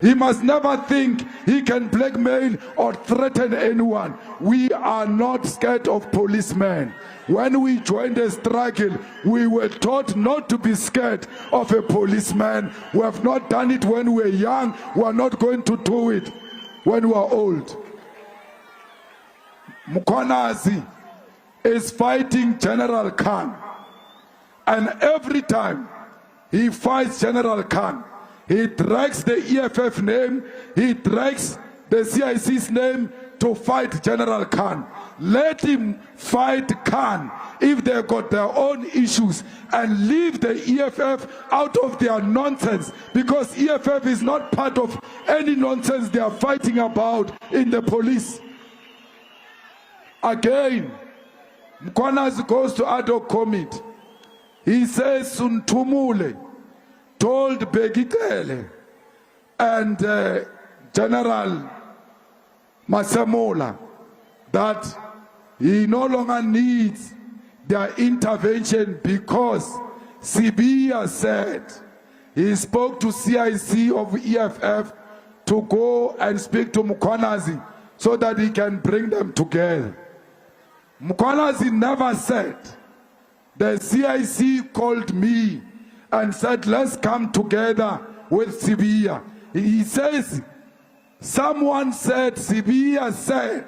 He must never think he can blackmail or threaten anyone. We are not scared of policemen. When we joined the struggle, we were taught not to be scared of a policeman. We have not done it when we were young. We are not going to do it when we are old. Mkhwanazi is fighting General Khan. And every time he fights General Khan, he drags the EFF name, he drags the CIC's name to fight General Khan. Let him fight Khan if they got their own issues, and leave the EFF out of their nonsense, because EFF is not part of any nonsense they are fighting about in the police. Again, Mkhwanazi goes to ad hoc committee. He says Suntumule told Begitele and General Masemola that he no longer needs their intervention because Sibiya said he spoke to CIC of EFF to go and speak to Mkhwanazi so that he can bring them together. Mkhwanazi never said, the CIC called me and said, let's come together with Sibiya. He says, someone said, Sibiya said.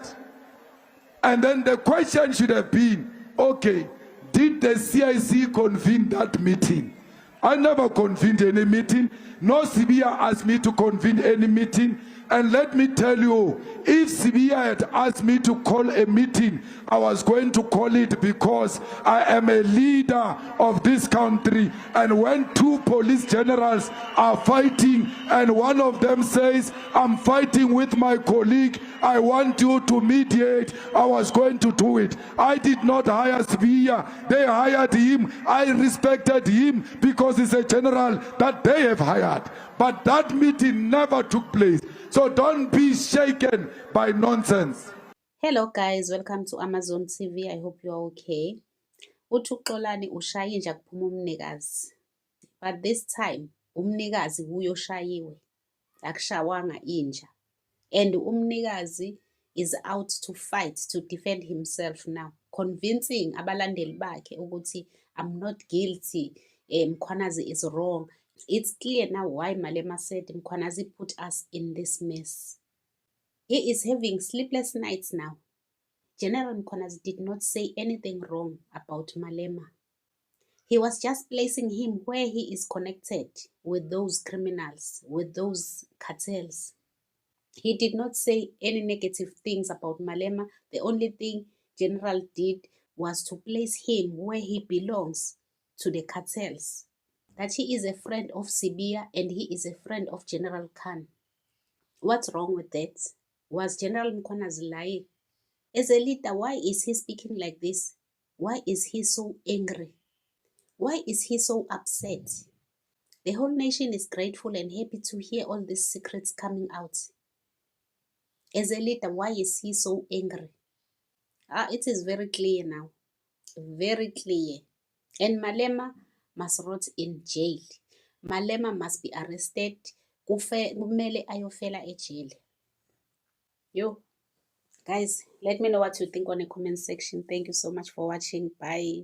And then the question should have been, okay, did the CIC convene that meeting? I never convened any meeting. No Sibiya asked me to convene any meeting. And let me tell you, if Sibiya had asked me to call a meeting, I was going to call it because I am a leader of this country. And when two police generals are fighting and one of them says, I'm fighting with my colleague, I want you to mediate, I was going to do it. I did not hire Sibiya. They hired him. I respected him because he's a general that they have hired. But that meeting never took place. So don't be shaken by nonsense. Hello guys, welcome to Amazon TV. I hope you're okay. UXolani ushaye nje kuphuma umnikazi. But this time umnikazi uyoshayiwe. Akushawanga inja. And umnikazi is out to fight, to defend himself now, convincing abalandeli bakhe ukuthi I'm not guilty. Mkhwanazi is wrong. It's clear now why Malema said Mkhwanazi put us in this mess. He is having sleepless nights now. General Mkhwanazi did not say anything wrong about Malema. He was just placing him where he is connected with those criminals, with those cartels. He did not say any negative things about Malema. The only thing General did was to place him where he belongs, to the cartels. That he is a friend of Sibiya and he is a friend of General Khan. What's wrong with that? Was General Mkhwanazi lying? As a leader, why is he speaking like this? Why is he so angry? Why is he so upset? The whole nation is grateful and happy to hear all these secrets coming out. As a leader, why is he so angry? It is very clear now. Very clear. And Malema must rot in jail. Malema must be arrested. Kumele ayofela ejele. Yo, guys, let me know what you think on the comment section. Thank you so much for watching. Bye.